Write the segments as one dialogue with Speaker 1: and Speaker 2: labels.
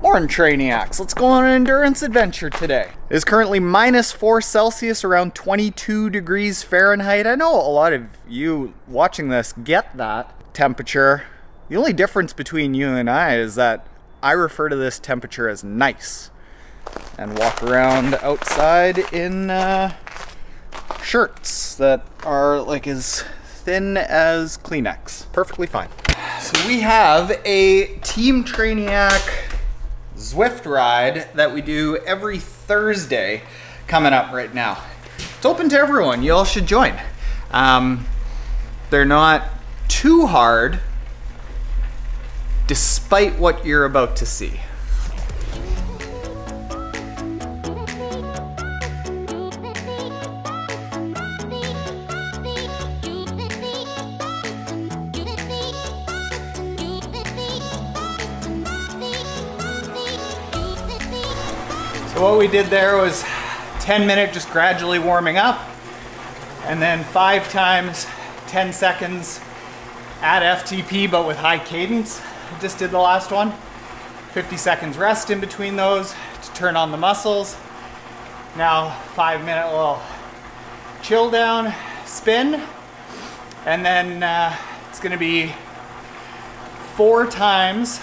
Speaker 1: Morning, Trainiacs. Let's go on an endurance adventure today. It is currently -4 Celsius, around 22 degrees Fahrenheit. I know a lot of you watching this get that temperature. The only difference between you and I is that I refer to this temperature as nice and walk around outside in shirts that are like as thin as Kleenex. Perfectly fine. So we have a Team Trainiac Zwift ride that we do every Thursday coming up right now. It's open to everyone. You all should join. They're not too hard despite what you're about to see. So what we did there was 10-minute just gradually warming up, and then 5 times 10 seconds at FTP but with high cadence. I just did the last one. 50 seconds rest in between those to turn on the muscles. Now 5-minute little chill down spin, and then it's going to be 4 times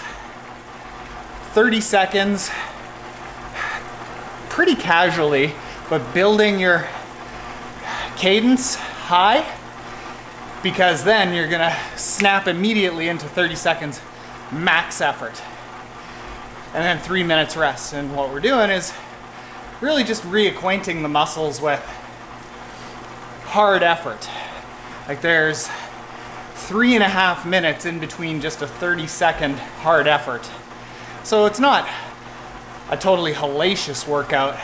Speaker 1: 30 seconds pretty casually, but building your cadence high, because then you're gonna snap immediately into 30 seconds max effort. And then 3 minutes rest. And what we're doing is really just reacquainting the muscles with hard effort. Like there's 3.5 minutes in between just a 30-second hard effort. So it's not a totally hellacious workout,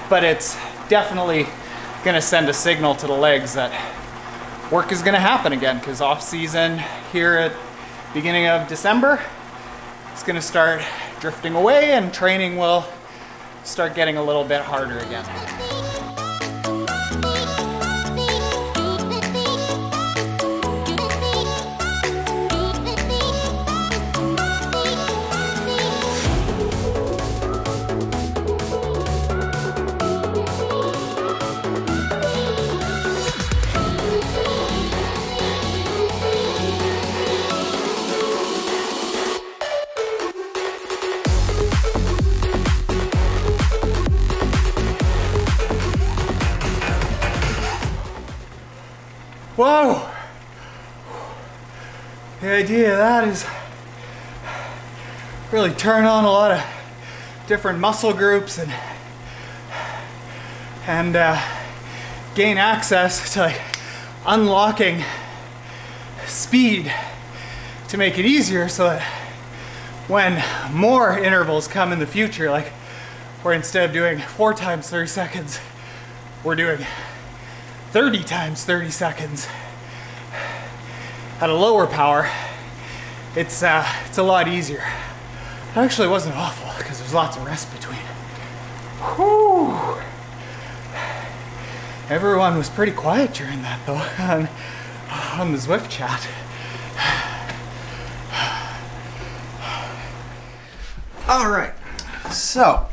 Speaker 1: but it's definitely gonna send a signal to the legs that work is gonna happen again, because off season here at beginning of December, it's gonna start drifting away and training will start getting a little bit harder again. Whoa! The idea of that is really turn on a lot of different muscle groups and gain access to like unlocking speed to make it easier, so that when more intervals come in the future, like where instead of doing 4 times 30 seconds, we're doing 30 times 30 seconds at a lower power, it's a lot easier. It actually wasn't awful because there's lots of rest between. Whew. Everyone was pretty quiet during that though, on the Zwift chat. All right, so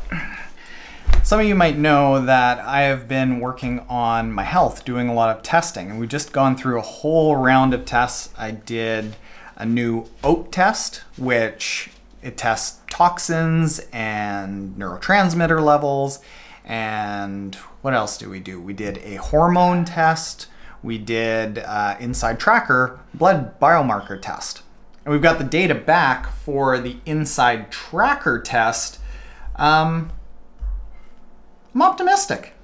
Speaker 1: some of you might know that I have been working on my health, doing a lot of testing, and we've just gone through a whole round of tests. I did a new oat test, which it tests toxins and neurotransmitter levels, and what else do? We did a hormone test, we did InsideTracker blood biomarker test. And we've got the data back for the InsideTracker test. I'm optimistic.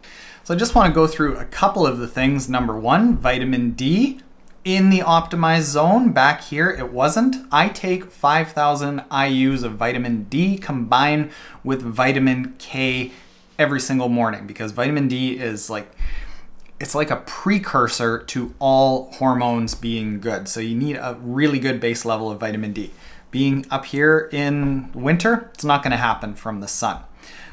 Speaker 1: So I just want to go through a couple of the things. Number one, vitamin D in the optimized zone. Back here, it wasn't. I take 5,000 IUs of vitamin D combined with vitamin K every single morning, because vitamin D is like, it's like a precursor to all hormones being good. So you need a really good base level of vitamin D. Being up here in winter, it's not going to happen from the sun.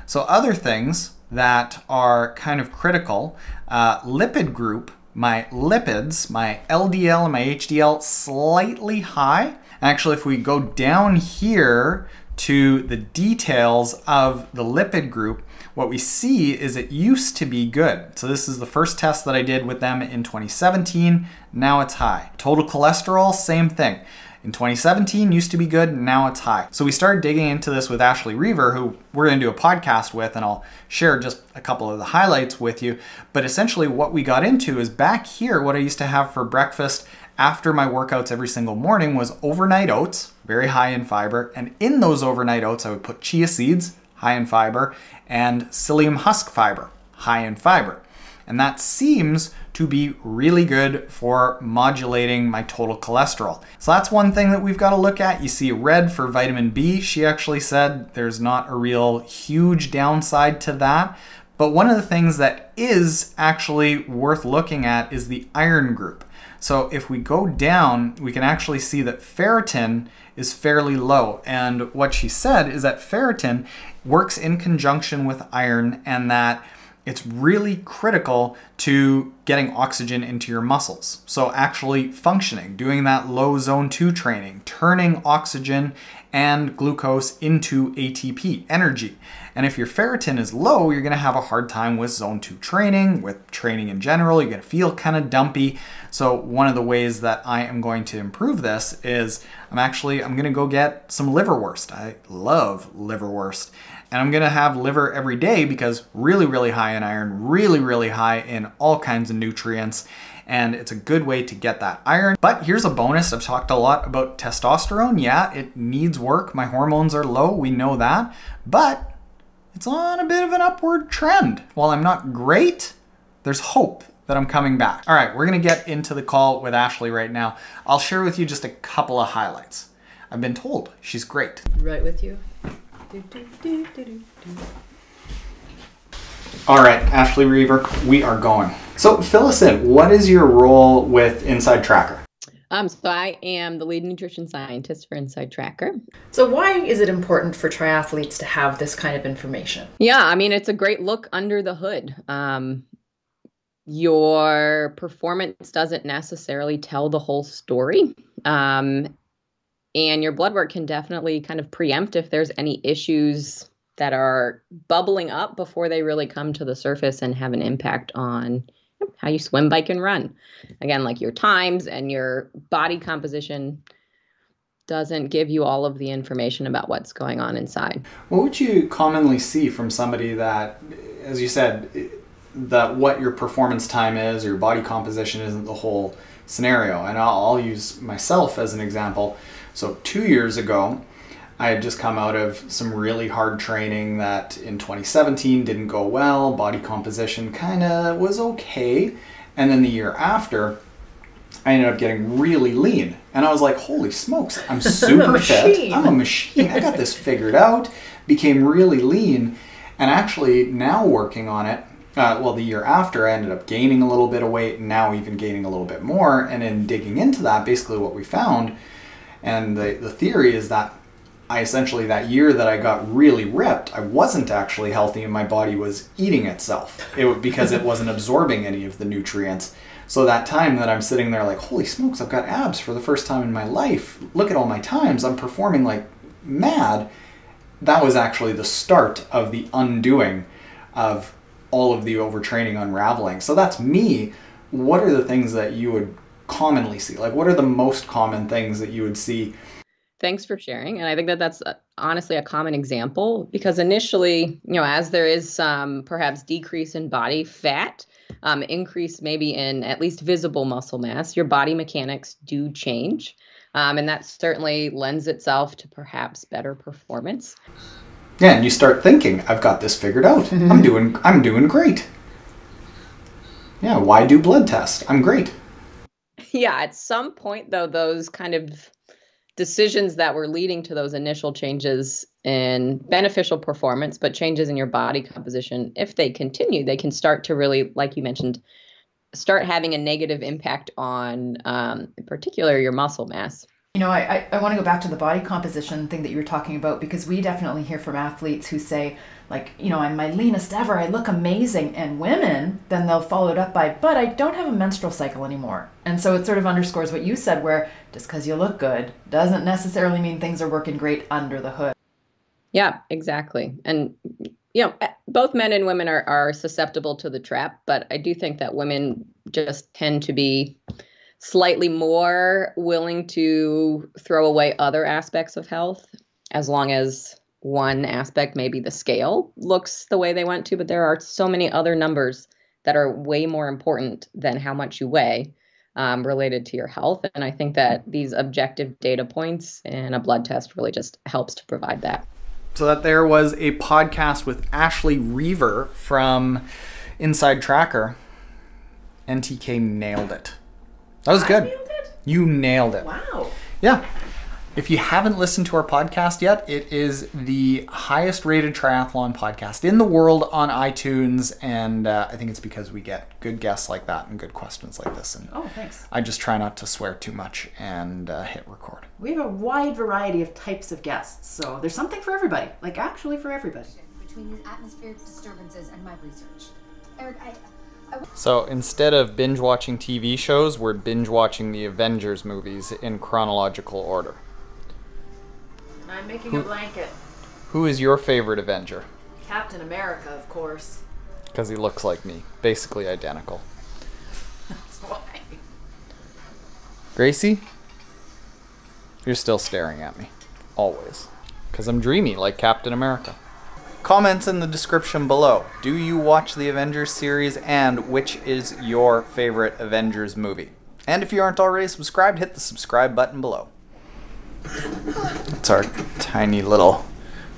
Speaker 1: So other things that are kind of critical, lipid group, my lipids, my LDL and my HDL slightly high. Actually, if we go down here to the details of the lipid group, what we see is it used to be good. So this is the first test that I did with them in 2017. Now it's high. Total cholesterol, same thing. In 2017, used to be good, now it's high. So we started digging into this with Ashley Reaver, who we're gonna do a podcast with, and I'll share just a couple of the highlights with you. But essentially what we got into is back here, what I used to have for breakfast after my workouts every single morning was overnight oats, very high in fiber. And in those overnight oats, I would put chia seeds, high in fiber, and psyllium husk fiber, high in fiber. And that seems to be really good for modulating my total cholesterol. So that's one thing that we've got to look at. You see red for vitamin B. She actually said there's not a real huge downside to that. But one of the things that is actually worth looking at is the iron group. So if we go down, we can actually see that ferritin is fairly low. And what she said is that ferritin works in conjunction with iron, and that it's really critical to getting oxygen into your muscles. So actually functioning, doing that low zone 2 training, turning oxygen and glucose into ATP, energy. And if your ferritin is low, you're gonna have a hard time with zone 2 training, with training in general. You're gonna feel kind of dumpy. So one of the ways that I am going to improve this is I'm gonna go get some liverwurst. I love liverwurst. And I'm gonna have liver every day because really, really high in iron, really, really high in all kinds of nutrients. And it's a good way to get that iron. But here's a bonus. I've talked a lot about testosterone. Yeah, it needs work. My hormones are low, we know that. But it's on a bit of an upward trend. While I'm not great, there's hope that I'm coming back. All right, we're gonna get into the call with Ashley right now. I'll share with you just a couple of highlights. I've been told she's great.
Speaker 2: Right with you.
Speaker 1: All right, Ashley Reaver, we are going. So fill us in. What is your role with InsideTracker?
Speaker 2: So I am the lead nutrition scientist for InsideTracker.
Speaker 3: So why is it important for triathletes to have this kind of information?
Speaker 2: Yeah, I mean, it's a great look under the hood. Your performance doesn't necessarily tell the whole story. And your blood work can definitely kind of preempt if there's any issues that are bubbling up before they really come to the surface and have an impact on how you swim, bike, and run. Again, like your times and your body composition doesn't give you all of the information about what's going on inside.
Speaker 1: What would you commonly see from somebody that, as you said, that what your performance time is or your body composition isn't the whole scenario? And I'll use myself as an example. So 2 years ago, I had just come out of some really hard training that in 2017 didn't go well. Body composition kind of was okay. And then the year after, I ended up getting really lean. And I was like, holy smokes, I'm super fit. I'm a machine. I got this figured out. Became really lean. And actually now working on it, well, the year after, I ended up gaining a little bit of weight, and now even gaining a little bit more. And in digging into that, basically what we found, and the theory is that I essentially, that year that I got really ripped, I wasn't actually healthy and my body was eating itself because it wasn't absorbing any of the nutrients. So that time that I'm sitting there like, holy smokes, I've got abs for the first time in my life. Look at all my times. I'm performing like mad. That was actually the start of the undoing of all of the overtraining unraveling. So that's me. What are the things that you would commonly see? Like, what are the most common things that you would see?
Speaker 2: Thanks for sharing. And I think that that's honestly a common example, because initially, as there is some perhaps decrease in body fat, increase maybe in at least visible muscle mass, your body mechanics do change. And that certainly lends itself to perhaps better performance.
Speaker 1: Yeah, and you start thinking, I've got this figured out.
Speaker 2: Mm-hmm.
Speaker 1: I'm doing great. Yeah, why do blood tests? I'm great.
Speaker 2: Yeah, at some point though, those kind of decisions that were leading to those initial changes in beneficial performance, but changes in your body composition, if they continue, they can start to really, like you mentioned, start having a negative impact on, in particular, your muscle mass.
Speaker 3: I want to go back to the body composition thing that you were talking about, because we definitely hear from athletes who say, like, I'm my leanest ever, I look amazing. And women, then they'll follow it up by, but I don't have a menstrual cycle anymore. And so it sort of underscores what you said, where just because you look good doesn't necessarily mean things are working great under the hood.
Speaker 2: Yeah, exactly. And, both men and women are susceptible to the trap, but I do think that women just tend to be slightly more willing to throw away other aspects of health as long as one aspect, maybe the scale, looks the way they want to. But there are so many other numbers that are way more important than how much you weigh, related to your health. And I think that these objective data points and a blood test really just helps to provide that.
Speaker 1: So that there was a podcast with Ashley Reaver from InsideTracker. NTK nailed it. That was good.
Speaker 3: I nailed it?
Speaker 1: You nailed it.
Speaker 3: Wow.
Speaker 1: Yeah. If you haven't listened to our podcast yet, it is the highest rated triathlon podcast in the world on iTunes. And I think it's because we get good guests like that and good questions like this. And
Speaker 3: Oh, thanks.
Speaker 1: I just try not to swear too much and hit record.
Speaker 3: We have a wide variety of types of guests, so there's something for everybody. Like, actually for everybody.
Speaker 4: Between these atmospheric disturbances and my research. Eric,
Speaker 1: So instead of binge watching TV shows, we're binge watching the Avengers movies in chronological order.
Speaker 3: And I'm making a blanket.
Speaker 1: Who is your favorite Avenger?
Speaker 3: Captain America, of course.
Speaker 1: Because he looks like me. Basically identical.
Speaker 3: That's why.
Speaker 1: Gracie? You're still staring at me. Always. Because I'm dreamy like Captain America. Comments in the description below. Do you watch the Avengers series, and which is your favorite Avengers movie? And if you aren't already subscribed, hit the subscribe button below. It's our tiny little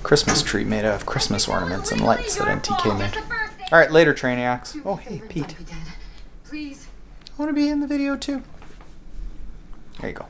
Speaker 1: Christmas tree made out of Christmas ornaments and lights that NTK made. Alright, later, Trainiacs. Oh, hey, Pete.
Speaker 4: Please.
Speaker 1: I want to be in the video too. There you go.